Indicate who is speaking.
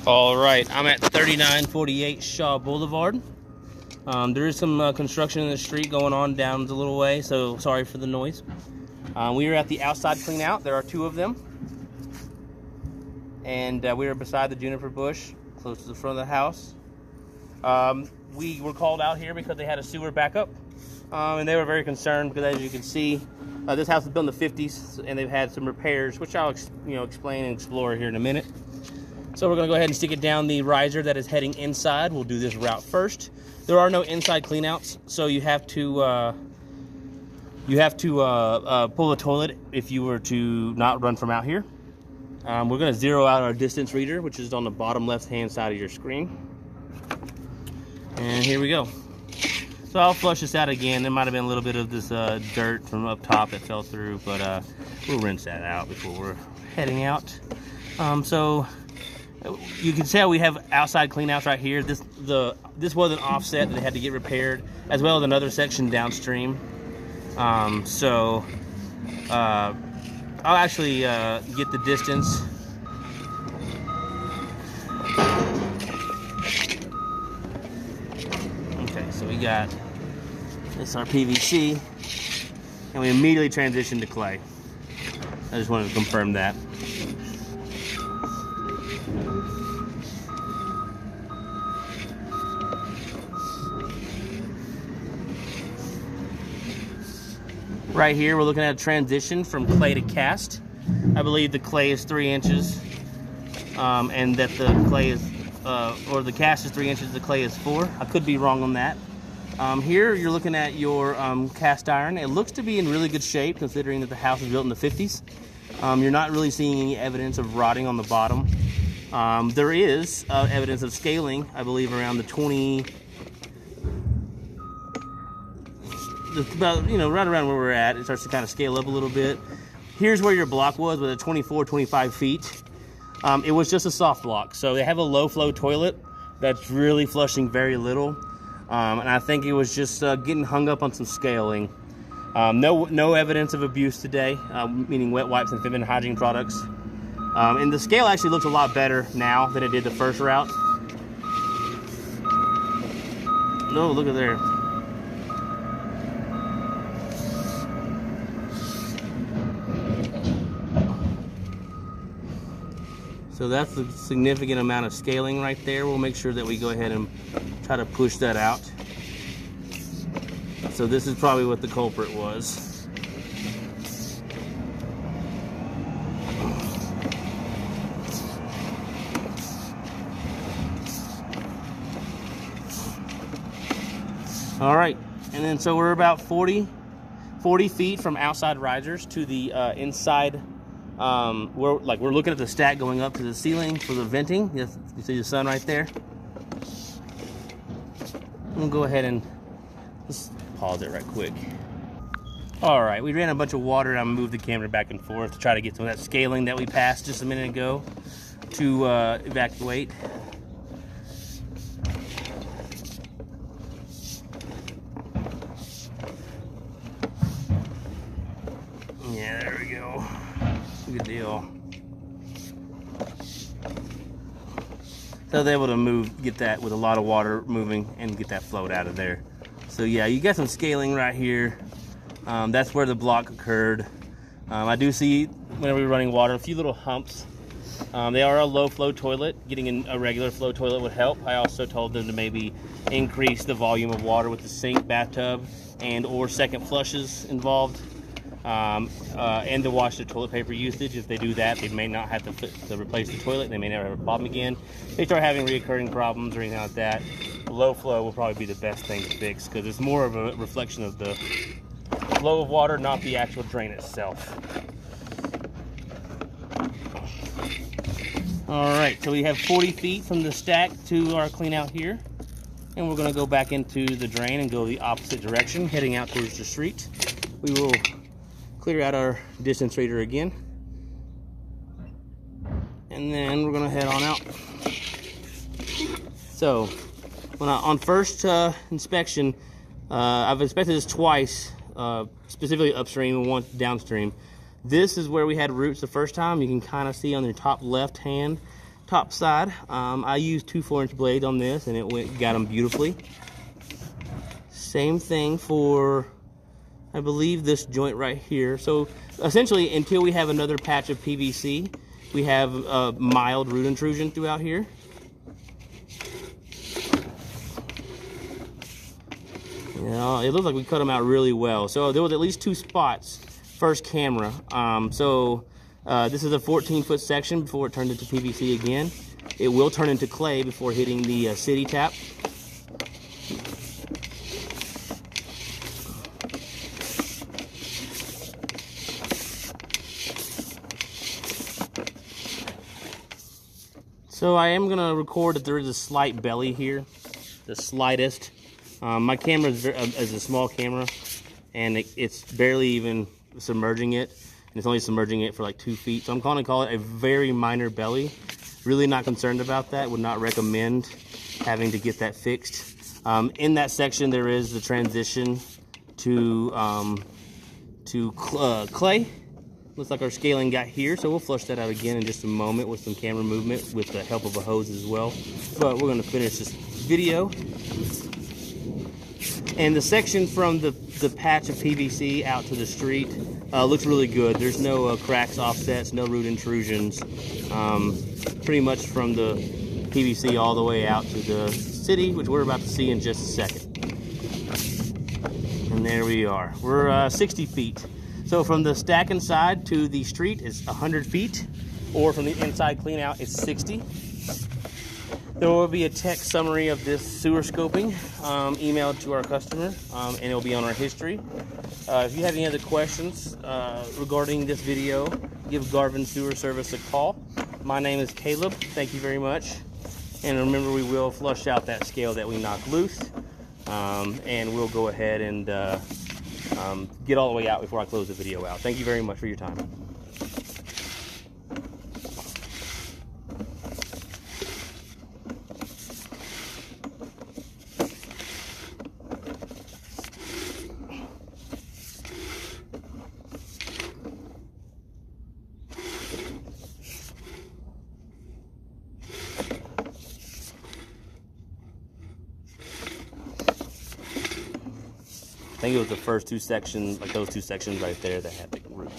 Speaker 1: All right, I'm at 3948 Shaw Boulevard. There is some construction in the street going on down the little way, so sorry for the noise. We are at the outside clean out. There are two of them. And we are beside the juniper bush, close to the front of the house. We were called out here because they had a sewer backup. And they were very concerned because, as you can see, this house was built in the 50s, and they've had some repairs, which I'll explain and explore here in a minute. So we're going to go ahead and stick it down the riser that is heading inside. We'll do this route first. There are no inside cleanouts, so you have to pull the toilet if you were to not run from out here. We're going to zero out our distance reader, which is on the bottom left-hand side of your screen. And here we go. So I'll flush this out again. There might have been a little bit of this dirt from up top that fell through, but we'll rinse that out before we're heading out. So you can tell we have outside cleanouts right here. This was an offset that they had to get repaired, as well as another section downstream. I'll actually get the distance. Okay, so we got this our PVC, and we immediately transitioned to clay. I just wanted to confirm that. Right here, we're looking at a transition from clay to cast. I believe the clay is 3 inches, and that the clay is, or the cast is 3 inches, the clay is 4. I could be wrong on that. Here, you're looking at your cast iron. It looks to be in really good shape, considering that the house was built in the 50s. You're not really seeing any evidence of rotting on the bottom. There is evidence of scaling, I believe, around the 20. About, right around where we're at. It starts to kind of scale up a little bit. Here's where your block was with a 25 feet. It was just a soft block. So they have a low flow toilet that's really flushing very little. And I think it was just getting hung up on some scaling. No evidence of abuse today, meaning wet wipes and feminine hygiene products. And the scale actually looks a lot better now than it did the first route. No, look at there. So that's a significant amount of scaling right there. We'll make sure that we go ahead and try to push that out. So this is probably what the culprit was. All right, and then so we're about 40 feet from outside risers to the inside. We're looking at the stack going up to the ceiling for the venting. You see the sun right there. We'll go ahead and just pause it right quick. All right, we ran a bunch of water, and I moved the camera back and forth to try to get some of that scaling that we passed just a minute ago to evacuate. Yeah, there we go. Good deal. So they're able to get that with a lot of water moving and get that float out of there. So yeah, you got some scaling right here. That's where the block occurred. I do see, whenever we're running water, a few little humps. They are a low flow toilet. Getting a regular flow toilet would help. I also told them to maybe increase the volume of water with the sink, bathtub, and or second flushes involved. And to wash the toilet paper usage. If they do that, they may not have to replace the toilet. They may never have a problem again. If they start having reoccurring problems or anything like that, low flow will probably be the best thing to fix, because it's more of a reflection of the flow of water, not the actual drain itself. All right, so we have 40 feet from the stack to our clean out here, and we're going to go back into the drain and go the opposite direction, heading out towards the street. We will clear out our distance reader again, and then we're gonna head on out. So on first inspection, I've inspected this twice, specifically upstream and once downstream. This is where we had roots the first time. You can kind of see on your top top side. I used 2 4-inch blades on this, and it got them beautifully. Same thing for, I believe, this joint right here. So essentially, until we have another patch of PVC, we have a mild root intrusion throughout here. You know, it looks like we cut them out really well. So there was at least 2 spots, first camera. This is a 14-foot section before it turned into PVC again. It will turn into clay before hitting the city tap. So I am gonna record that there is a slight belly here, the slightest. My camera is a small camera, and it's barely even submerging it, and it's only submerging it for like 2 feet. So I'm gonna call it a very minor belly. Really not concerned about that. Would not recommend having to get that fixed. In that section, there is the transition to clay. Looks like our scaling got here, so we'll flush that out again in just a moment with some camera movement with the help of a hose as well. But we're going to finish this video. And the section from the patch of PVC out to the street looks really good. There's no cracks, offsets, no root intrusions. Pretty much from the PVC all the way out to the city, which we're about to see in just a second. And there we are. We're 60 feet. So from the stacking side to the street is 100 feet, or from the inside clean out is 60. There will be a text summary of this sewer scoping emailed to our customer, and it will be on our history. If you have any other questions regarding this video, give Garvin Sewer Service a call. My name is Caleb. Thank you very much. And remember, we will flush out that scale that we knocked loose, and we'll go ahead and get all the way out before I close the video out. Thank you very much for your time. I think it was the first 2 sections, like those 2 sections right there that had the roof.